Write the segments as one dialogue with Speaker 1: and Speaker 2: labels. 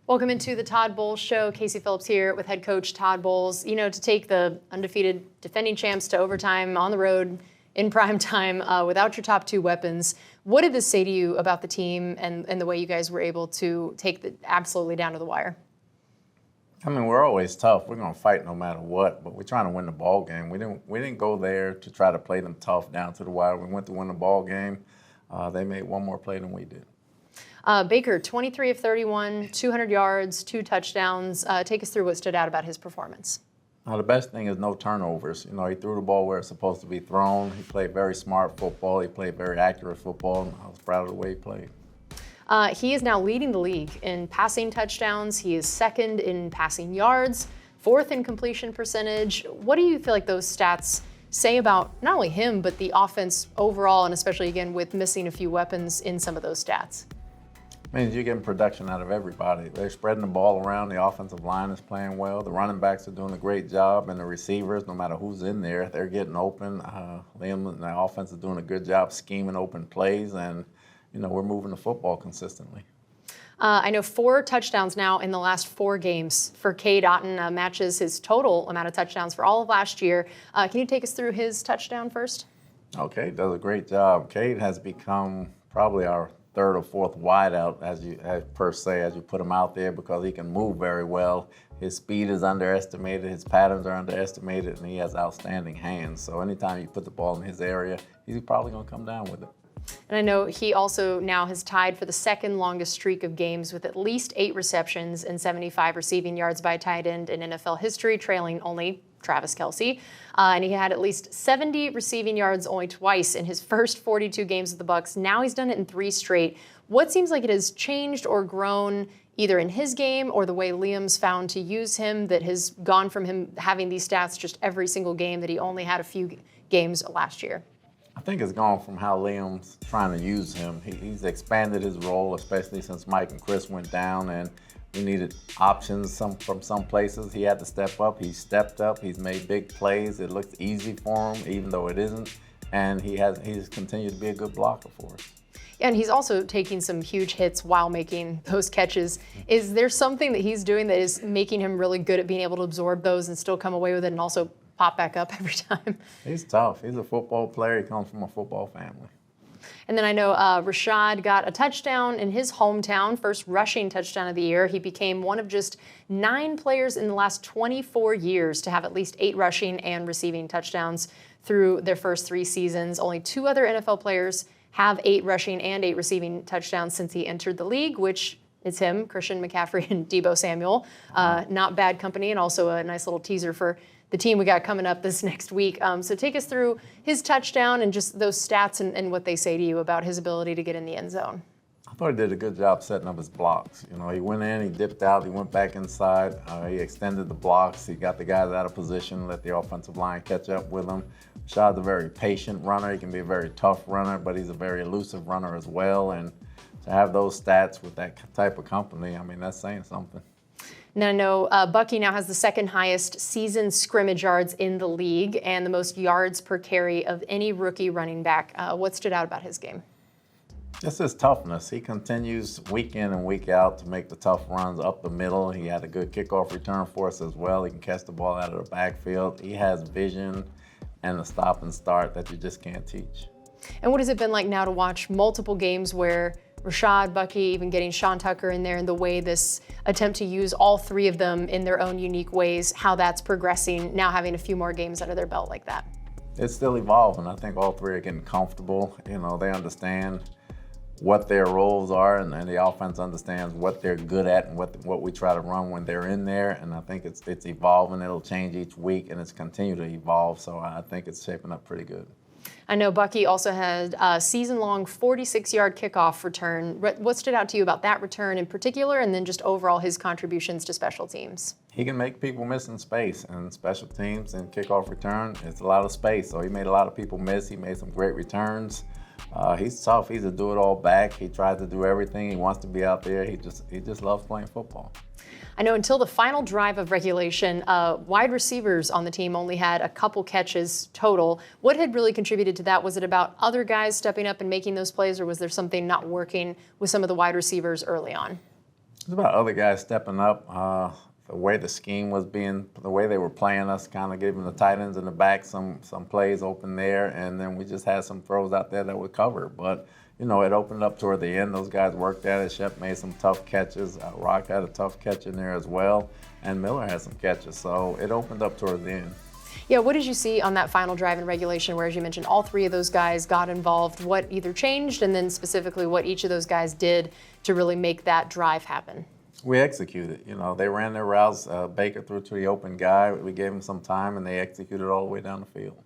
Speaker 1: Welcome into the Todd Bowles Show. Casey Phillips here with head coach Todd Bowles. You know, to take the undefeated defending champs to overtime on the road in prime time without your top two weapons, what did this say to you about the team and the way you guys were able to take it absolutely down to the wire?
Speaker 2: I mean, we're always tough. We're going to fight no matter what, but we're trying to win the ball game. We didn't go there to try to play them tough down to the wire. We went to win the ball game. They made one more play than we did.
Speaker 1: Baker, 23 of 31, 200 yards, 2 touchdowns. Take us through what stood out about his performance.
Speaker 2: The best thing is no turnovers. You know, he threw the ball where it's supposed to be thrown. He played very smart football. He played very accurate football, and I was proud of the way he played.
Speaker 1: He is now leading the league in passing touchdowns. He is second in passing yards, fourth in completion percentage. What do you feel like those stats say about not only him, but the offense overall, and especially, again, with missing a few weapons in some of those stats?
Speaker 2: Means you're getting production out of everybody. They're spreading the ball around. The offensive line is playing well. The running backs are doing a great job, and the receivers, no matter who's in there, they're getting open. Liam and the offense is doing a good job scheming open plays, and you know we're moving the football consistently.
Speaker 1: I know 4 touchdowns now in the last 4 games for Cade Otton, matches his total amount of touchdowns for all of last year. Can you take us through his touchdown first?
Speaker 2: Okay, does a great job. Cade has become probably our third or fourth wideout, as you put him out there, because he can move very well. His speed is underestimated, his patterns are underestimated, and he has outstanding hands. So anytime you put the ball in his area, he's probably going to come down with it.
Speaker 1: And I know he also now has tied for the second longest streak of games with at least 8 receptions and 75 receiving yards by a tight end in NFL history, trailing only Travis Kelce. And he had at least 70 receiving yards only twice in his first 42 games with the Bucs. Now he's done it in 3 straight. What seems like it has changed or grown either in his game or the way Liam's found to use him that has gone from him having these stats just every single game that he only had a few games last year?
Speaker 2: I think it's gone from how Liam's trying to use him. He's expanded his role, especially since Mike and Chris went down, and we needed options from some places. He had to step up. He stepped up. He's made big plays. It looks easy for him, even though it isn't. And he's continued to be a good blocker for us.
Speaker 1: And he's also taking some huge hits while making those catches. Is there something that he's doing that is making him really good at being able to absorb those and still come away with it and also pop back up every time?
Speaker 2: He's tough. He's a football player. He comes from a football family.
Speaker 1: And then I know Rachaad got a touchdown in his hometown, first rushing touchdown of the year. He became one of just 9 players in the last 24 years to have at least 8 rushing and receiving touchdowns through their first 3 seasons. Only 2 other NFL players have 8 rushing and 8 receiving touchdowns since he entered the league, which is him, Christian McCaffrey, and Deebo Samuel. Not bad company, and also a nice little teaser for the team we got coming up this next week. So take us through his touchdown and just those stats and what they say to you about his ability to get in the end zone.
Speaker 2: I thought he did a good job setting up his blocks. You know, he went in, he dipped out, he went back inside, he extended the blocks, he got the guys out of position, let the offensive line catch up with him. Rachaad's a very patient runner. He can be a very tough runner, but he's a very elusive runner as well. And to have those stats with that type of company, I mean, that's saying something.
Speaker 1: Now I know Bucky now has the second highest season scrimmage yards in the league and the most yards per carry of any rookie running back. What stood out about his game?
Speaker 2: Just his toughness. He continues week in and week out to make the tough runs up the middle. He had a good kickoff return for us as well. He can catch the ball out of the backfield. He has vision and a stop and start that you just can't teach.
Speaker 1: And what has it been like now to watch multiple games where Rachaad, Bucky, even getting Sean Tucker in there, and the way this attempt to use all 3 of them in their own unique ways, how that's progressing, now having a few more games under their belt like that?
Speaker 2: It's still evolving. I think all 3 are getting comfortable. You know, they understand what their roles are, and the offense understands what they're good at and what we try to run when they're in there. And I think it's evolving. It'll change each week, and it's continued to evolve. So I think it's shaping up pretty good.
Speaker 1: I know Bucky also had a season-long 46-yard kickoff return. What stood out to you about that return in particular, and then just overall his contributions to special teams?
Speaker 2: He can make people miss in space, and special teams and kickoff return, it's a lot of space. So he made a lot of people miss. He made some great returns. He's tough. He's a do-it-all back. He tries to do everything. He wants to be out there. He just loves playing football.
Speaker 1: I know until the final drive of regulation, wide receivers on the team only had a couple catches total. What had really contributed to that? Was it about other guys stepping up and making those plays, or was there something not working with some of the wide receivers early on?
Speaker 2: It's about other guys stepping up. The way the scheme was the way they were playing us, kind of giving the tight ends in the back some plays open there, and then we just had some throws out there that would cover. But it opened up toward the end. Those guys worked at it. Shep made some tough catches. Rock had a tough catch in there as well, and Miller had some catches. So it opened up toward the end.
Speaker 1: Yeah, what did you see on that final drive in regulation where, as you mentioned, all three of those guys got involved? What either changed, and then specifically what each of those guys did to really make that drive happen?
Speaker 2: We executed. They ran their routes. Baker threw to the open guy. We gave him some time, and they executed all the way down the field.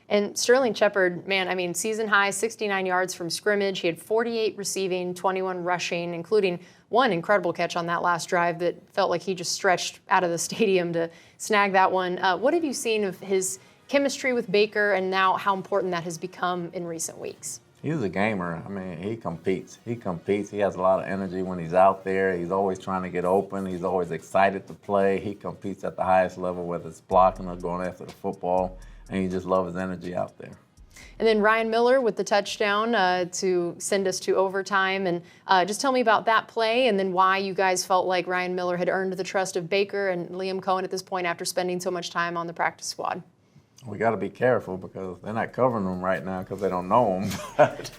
Speaker 1: And Sterling Shepard, man, I mean, season high, 69 yards from scrimmage. He had 48 receiving, 21 rushing, including one incredible catch on that last drive that felt like he just stretched out of the stadium to snag that one. What have you seen of his chemistry with Baker, and now how important that has become in recent weeks?
Speaker 2: He's a gamer. I mean, he competes. He has a lot of energy when he's out there. He's always trying to get open. He's always excited to play. He competes at the highest level, whether it's blocking or going after the football, and you just love his energy out there.
Speaker 1: And then Ryan Miller with the touchdown to send us to overtime. And just tell me about that play, and then why you guys felt like Ryan Miller had earned the trust of Baker and Liam Cohen at this point after spending so much time on the practice squad.
Speaker 2: We got to be careful because they're not covering him right now because they don't know him. But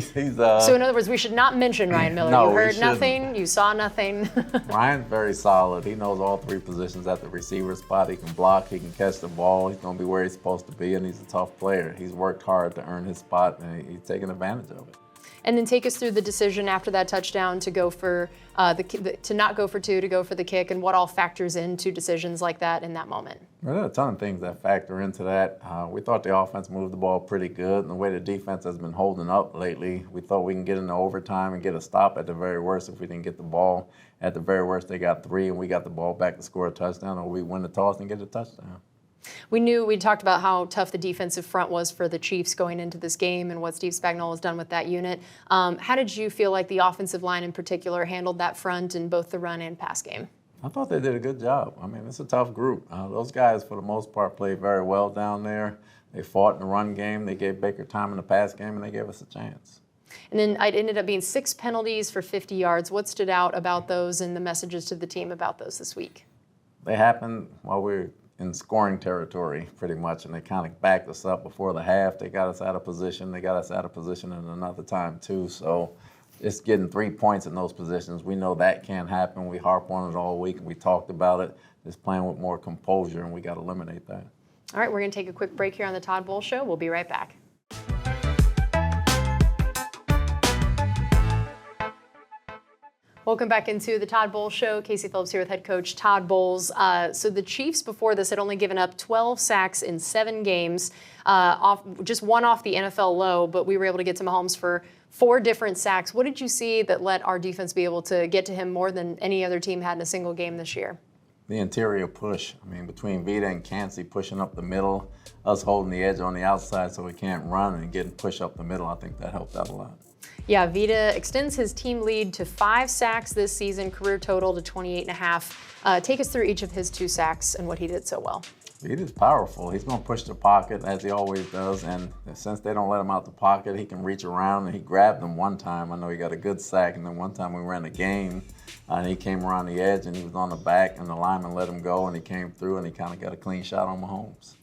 Speaker 1: So in other words, we should not mention Ryan Miller.
Speaker 2: No,
Speaker 1: you heard nothing, you saw nothing.
Speaker 2: Ryan's very solid. He knows all three positions at the receiver spot. He can block, he can catch the ball. He's going to be where he's supposed to be, and he's a tough player. He's worked hard to earn his spot, and he's taking advantage of it.
Speaker 1: And then take us through the decision after that touchdown to go for to not go for two, to go for the kick, and what all factors into decisions like that in that moment.
Speaker 2: Well, there are a ton of things that factor into that. We thought the offense moved the ball pretty good, and the way the defense has been holding up lately, we thought we can get into overtime and get a stop at the very worst if we didn't get the ball. At the very worst, they got 3, and we got the ball back to score a touchdown, or we win the toss and get a touchdown.
Speaker 1: We talked about how tough the defensive front was for the Chiefs going into this game and what Steve Spagnuolo has done with that unit. How did you feel like the offensive line in particular handled that front in both the run and pass game?
Speaker 2: I thought they did a good job. I mean, it's a tough group. Those guys, for the most part, played very well down there. They fought in the run game. They gave Baker time in the pass game, and they gave us a chance.
Speaker 1: And then it ended up being 6 penalties for 50 yards. What stood out about those and the messages to the team about those this week?
Speaker 2: They happened while we were in scoring territory, pretty much, and they kind of backed us up before the half. They got us out of position. They got us out of position at another time, too. So just getting 3 points in those positions, we know that can't happen. We harp on it all week, and we talked about it. Just playing with more composure, and we got to eliminate that.
Speaker 1: All right, we're going to take a quick break here on the Todd Bowles Show. We'll be right back. Welcome back into the Todd Bowles Show. Casey Phillips here with head coach Todd Bowles. So the Chiefs before this had only given up 12 sacks in 7 games, just one off the NFL low, but we were able to get to Mahomes for 4 different sacks. What did you see that let our defense be able to get to him more than any other team had in a single game this year?
Speaker 2: The interior push. I mean, between Vita and Kancey pushing up the middle, us holding the edge on the outside so we can't run and getting push up the middle, I think that helped out a lot.
Speaker 1: Yeah, Vita extends his team lead to 5 sacks this season, career total to 28.5. Take us through each of his 2 sacks and what he did so well.
Speaker 2: Vita's powerful. He's going to push the pocket as he always does, and since they don't let him out the pocket, he can reach around, and he grabbed them one time. I know he got a good sack, and then one time we ran a game, and he came around the edge, and he was on the back, and the lineman let him go, and he came through, and he kind of got a clean shot on Mahomes.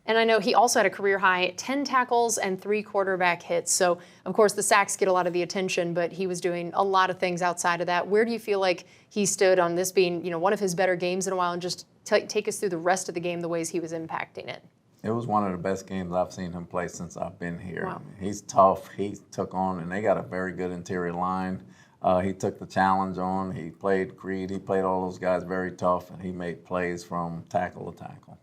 Speaker 1: And I know he also had a career high 10 tackles and 3 quarterback hits. So, of course, the sacks get a lot of the attention, but he was doing a lot of things outside of that. Where do you feel like he stood on this being, one of his better games in a while, and just take us through the rest of the game, the ways he was impacting it?
Speaker 2: It was one of the best games I've seen him play since I've been here.
Speaker 1: Wow.
Speaker 2: I mean, he's tough. He took on, and they got a very good interior line. He took the challenge on. He played Creed. He played all those guys very tough, and he made plays from tackle to tackle.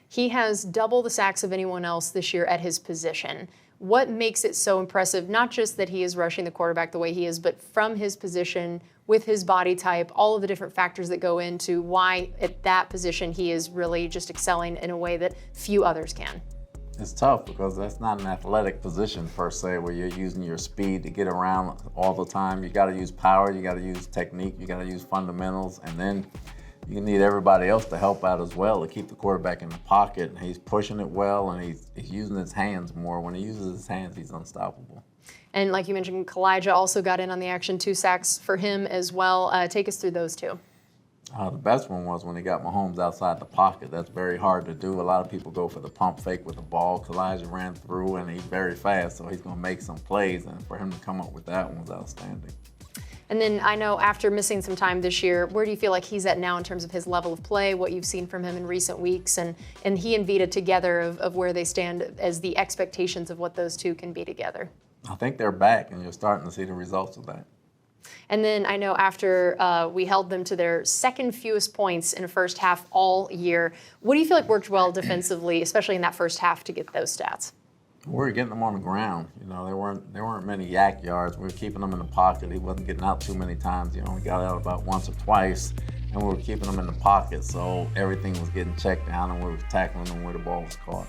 Speaker 1: He has double the sacks of anyone else this year at his position. What makes it so impressive, not just that he is rushing the quarterback the way he is, but from his position, with his body type, all of the different factors that go into why at that position he is really just excelling in a way that few others can?
Speaker 2: It's tough because that's not an athletic position per se where you're using your speed to get around all the time. You got to use power, you got to use technique, you got to use fundamentals, and then you need everybody else to help out as well to keep the quarterback in the pocket. And he's pushing it well, and he's using his hands more. When he uses his hands, he's unstoppable.
Speaker 1: And like you mentioned, Calijah also got in on the action, 2 sacks for him as well. Take us through those two.
Speaker 2: The best one was when he got Mahomes outside the pocket. That's very hard to do. A lot of people go for the pump fake with the ball. Calijah ran through, and he's very fast, so he's going to make some plays. And for him to come up with that one was outstanding.
Speaker 1: And then I know after missing some time this year, where do you feel like he's at now in terms of his level of play, what you've seen from him in recent weeks, and he and Vita together of where they stand as the expectations of what those two can be together?
Speaker 2: I think they're back, and you're starting to see the results of that.
Speaker 1: And then I know after we held them to their second fewest points in a first half all year, what do you feel like worked well defensively, especially in that first half, to get those stats?
Speaker 2: We were getting them on the ground. You know, there weren't many yak yards. We were keeping them in the pocket. He wasn't getting out too many times. You know, he got out about once or twice, and we were keeping them in the pocket. So everything was getting checked down, and we were tackling them where the ball was caught.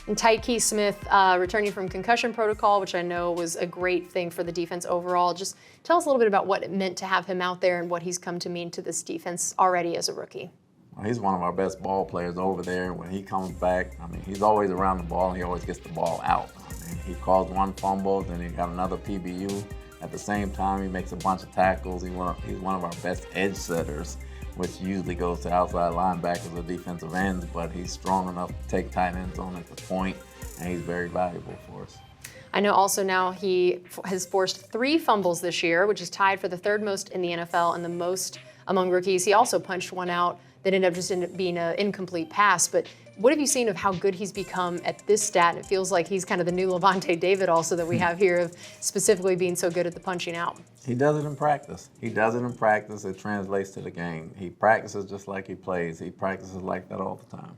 Speaker 1: And Tykee Smith returning from concussion protocol, which I know was a great thing for the defense overall. Just tell us a little bit about what it meant to have him out there and what he's come to mean to this defense already as a rookie.
Speaker 2: Well, he's one of our best ball players over there. When he comes back, I mean, he's always around the ball, and he always gets the ball out. I mean, he caused 1 fumble, then he got another PBU. At the same time, he makes a bunch of tackles. He's one of our best edge setters, which usually goes to outside linebackers or defensive ends, but he's strong enough to take tight ends on at the point, and he's very valuable for us.
Speaker 1: I know also now he has forced 3 fumbles this year, which is tied for the 3rd most in the NFL and the most among rookies. He also punched one out that ended up being an incomplete pass. But what have you seen of how good he's become at this stat? And it feels like he's kind of the new Levante David also that we have here, of specifically being so good at the punching out.
Speaker 2: He does it in practice. He does it in practice. It translates to the game. He practices just like he plays. He practices like that all the time.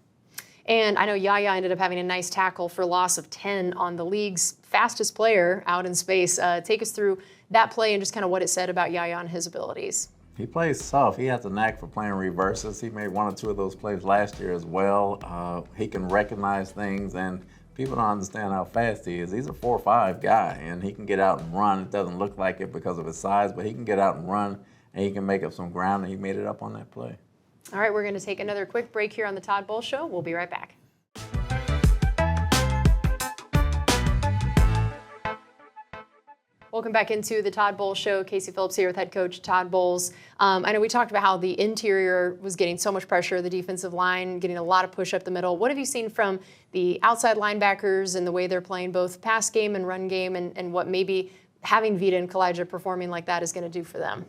Speaker 1: And I know Yaya ended up having a nice tackle for loss of 10 on the league's fastest player out in space. Take us through that play and just kind of what it said about Yaya and his abilities.
Speaker 2: He plays tough. He has a knack for playing reverses. He made 1 or 2 of those plays last year as well. He can recognize things, and people don't understand how fast he is. He's a 4.5 guy, and he can get out and run. It doesn't look like it because of his size, but he can get out and run, and he can make up some ground, and he made it up on that play.
Speaker 1: All right, we're going to take another quick break here on the Todd Bowles Show. We'll be right back. Welcome back into the Todd Bowles Show. Casey Phillips here with head coach Todd Bowles. I know we talked about how the interior was getting so much pressure, the defensive line getting a lot of push up the middle. What have you seen from the outside linebackers and the way they're playing both pass game and run game, and what maybe having Vita and Calijah performing like that is going to do for them?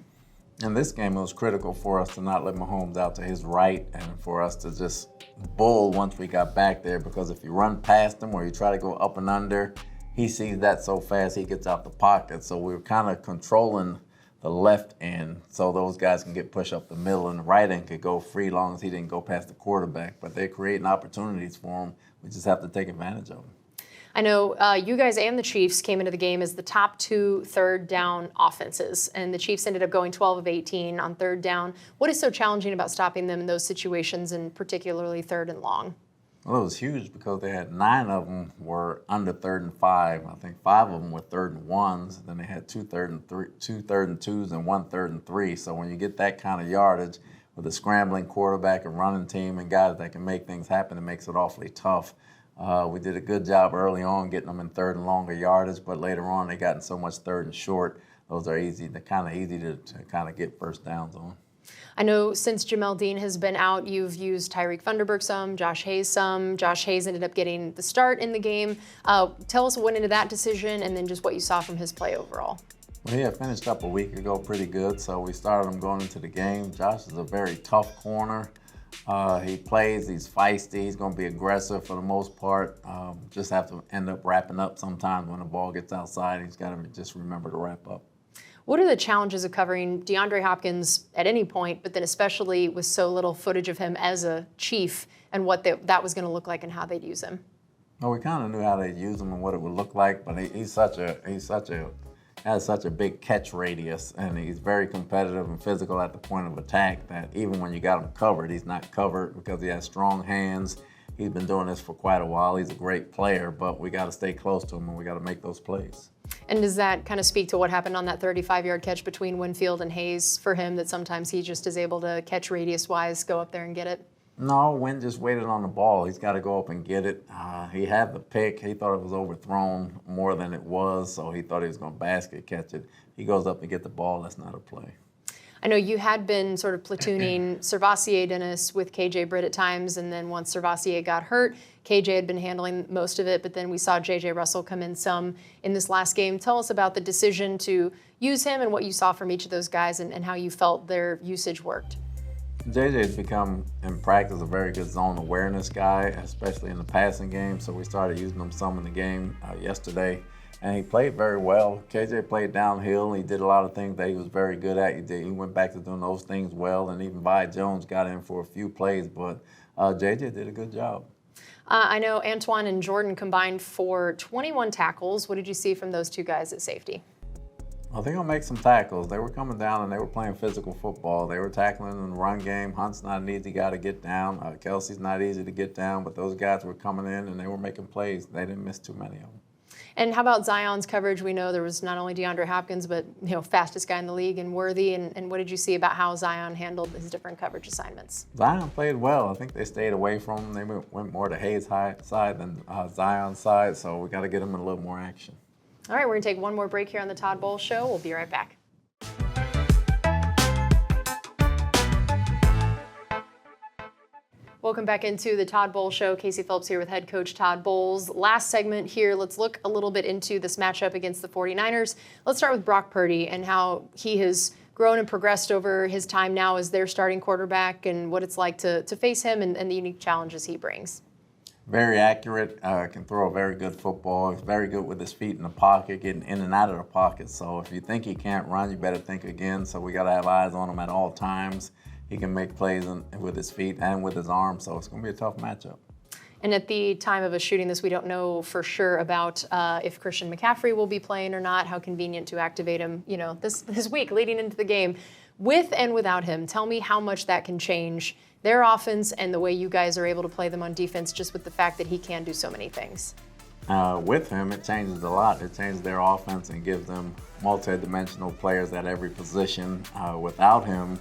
Speaker 2: In this game, it was critical for us to not let Mahomes out to his right and for us to just bull once we got back there, because if you run past him or you try to go up and under, he sees that so fast he gets out the pocket. So we were kind of controlling the left end so those guys can get push up the middle, and the right end could go free long as he didn't go past the quarterback. But they're creating opportunities for him. We just have to take advantage of them.
Speaker 1: I know you guys and the Chiefs came into the game as the top 2 third down offenses, and the Chiefs ended up going 12 of 18 on third down. What is so challenging about stopping them in those situations, and particularly 3rd and long?
Speaker 2: Well, it was huge because they had 9 of them were under 3rd and 5. I think 5 of them were 3rd and 1s. Then they had 2 third and 2s, and 1 3rd and 3. So when you get that kind of yardage with a scrambling quarterback, a running team, and guys that can make things happen, it makes it awfully tough. We did a good job early on getting them in 3rd and longer yardage, but later on they got in so much 3rd and short. Those are easy. They're kind of easy to kind of get first downs on.
Speaker 1: I know since Jamel Dean has been out, you've used Tyreek Thunderberg some, Josh Hayes some. Josh Hayes ended up getting the start in the game. Tell us what went into that decision, and then just what you saw from his play overall.
Speaker 2: Well, he had finished up a week ago pretty good, so we started him going into the game. Josh is a very tough corner. He plays, he's feisty, he's going to be aggressive for the most part. Just have to end up wrapping up sometimes when the ball gets outside. He's got to just remember to wrap up.
Speaker 1: What are the challenges of covering DeAndre Hopkins at any point, but then especially with so little footage of him as a Chief, and what that was going to look like and how they'd use him?
Speaker 2: Well, we kind of knew how they'd use him and what it would look like, but has such a big catch radius, and he's very competitive and physical at the point of attack that even when you got him covered, he's not covered because he has strong hands. He's been doing this for quite a while. He's a great player, but we got to stay close to him and we got to make those plays.
Speaker 1: And does that kind of speak to what happened on that 35-yard catch between Winfield and Hayes for him, that sometimes he just is able to catch radius-wise, go up there and get it?
Speaker 2: No, Wynn just waited on the ball. He's got to go up and get it. He had the pick. He thought it was overthrown more than it was, so he thought he was going to basket catch it. He goes up and get the ball. That's not a play.
Speaker 1: I know you had been sort of platooning Servassier Dennis with KJ Britt at times, and then once Servassier got hurt, KJ had been handling most of it, but then we saw JJ Russell come in some in this last game. Tell us about the decision to use him and what you saw from each of those guys and how you felt their usage worked.
Speaker 2: JJ's become, in practice, a very good zone awareness guy, especially in the passing game, so we started using him some in the game yesterday. And he played very well. KJ played downhill. He did a lot of things that he was very good at. He went back to doing those things well, and even Vi Jones got in for a few plays, but JJ did a good job.
Speaker 1: I know Antoine and Jordan combined for 21 tackles. What did you see from those two guys at safety?
Speaker 2: Well, they're going to make some tackles. They were coming down and they were playing physical football. They were tackling in the run game. Hunt's not an easy guy to get down. Kelsey's not easy to get down, but those guys were coming in and they were making plays. They didn't miss too many of them.
Speaker 1: And how about Zion's coverage? We know there was not only DeAndre Hopkins, but fastest guy in the league and Worthy. And what did you see about how Zion handled his different coverage assignments?
Speaker 2: Zion played well. I think they stayed away from him. They went more to Hayes' side than Zion's side, so we got to get him in a little more action.
Speaker 1: All right, we're going to take one more break here on the Todd Bowles Show. We'll be right back. Welcome back into the Todd Bowles Show. Casey Phillips here with head coach Todd Bowles. Last segment here, let's look a little bit into this matchup against the 49ers. Let's start with Brock Purdy and how he has grown and progressed over his time now as their starting quarterback and what it's like to face him and the unique challenges he brings.
Speaker 2: Very accurate, can throw a very good football. He's very good with his feet in the pocket, getting in and out of the pocket. So if you think he can't run, you better think again. So we got to have eyes on him at all times. He can make plays with his feet and with his arms, so it's going to be a tough matchup.
Speaker 1: And at the time of us shooting this, we don't know for sure about if Christian McCaffrey will be playing or not. How convenient to activate him, this week leading into the game. With and without him, tell me how much that can change their offense and the way you guys are able to play them on defense, just with the fact that he can do so many things.
Speaker 2: With him, it changes a lot. It changes their offense and gives them multi-dimensional players at every position. Without him,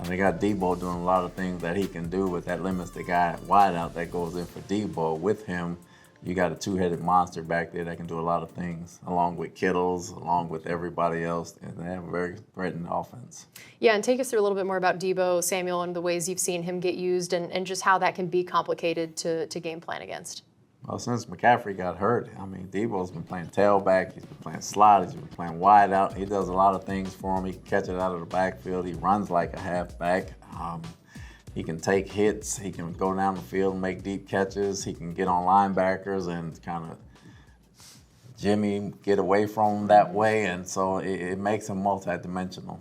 Speaker 2: they got Debo doing a lot of things that he can do, but that limits the guy at wideout that goes in for Debo. With him, you got a two-headed monster back there that can do a lot of things, along with Kittles, along with everybody else, and they have a very threatening offense.
Speaker 1: Yeah, and take us through a little bit more about Debo Samuel and the ways you've seen him get used and just how that can be complicated to game plan against.
Speaker 2: Well, since McCaffrey got hurt, Debo's been playing tailback, he's been playing slot, he's been playing wide out. He does a lot of things for him. He can catch it out of the backfield. He runs like a halfback. He can take hits. He can go down the field and make deep catches. He can get on linebackers and kind of Jimmy get away from him that way, and so it makes him multidimensional.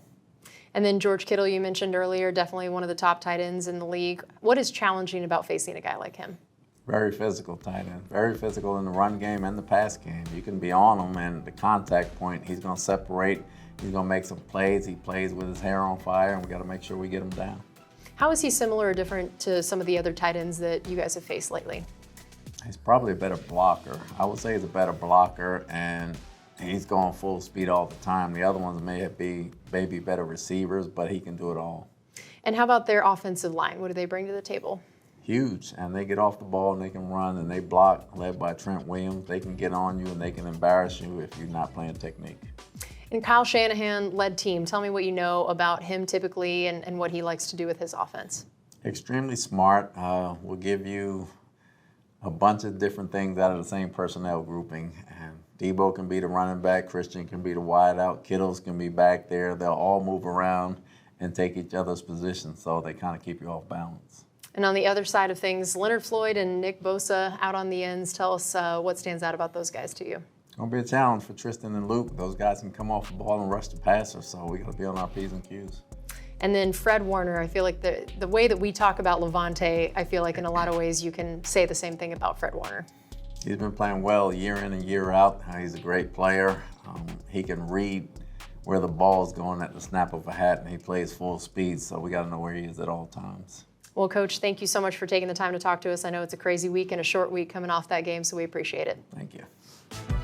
Speaker 1: And then George Kittle, you mentioned earlier, definitely one of the top tight ends in the league. What is challenging about facing a guy like him?
Speaker 2: Very physical tight end. Very physical in the run game and the pass game. You can be on him, and the contact point, he's going to separate. He's going to make some plays. He plays with his hair on fire, and we got to make sure we get him down.
Speaker 1: How is he similar or different to some of the other tight ends that you guys have faced lately?
Speaker 2: He's probably a better blocker. I would say he's a better blocker, and he's going full speed all the time. The other ones may be better receivers, but he can do it all.
Speaker 1: And how about their offensive line? What do they bring to the table?
Speaker 2: Huge, and they get off the ball and they can run and they block, led by Trent Williams. They can get on you and they can embarrass you if you're not playing technique.
Speaker 1: And Kyle Shanahan-led team, tell me what you know about him typically and what he likes to do with his offense.
Speaker 2: Extremely smart. Will give you a bunch of different things out of the same personnel grouping. And Debo can be the running back, Christian can be the wideout, Kittles can be back there. They'll all move around and take each other's positions, so they kind of keep you off balance.
Speaker 1: And on the other side of things, Leonard Floyd and Nick Bosa out on the ends. Tell us what stands out about those guys to you.
Speaker 2: It's going to be a challenge for Tristan and Luke. Those guys can come off the ball and rush the passer, so we got to be on our P's and Q's.
Speaker 1: And then Fred Warner, I feel like the way that we talk about Levante, I feel like in a lot of ways you can say the same thing about Fred Warner.
Speaker 2: He's been playing well year in and year out. He's a great player. He can read where the ball's going at the snap of a hat, and he plays full speed, so we got to know where he is at all times.
Speaker 1: Well, Coach, thank you so much for taking the time to talk to us. I know it's a crazy week and a short week coming off that game, so we appreciate it.
Speaker 2: Thank you.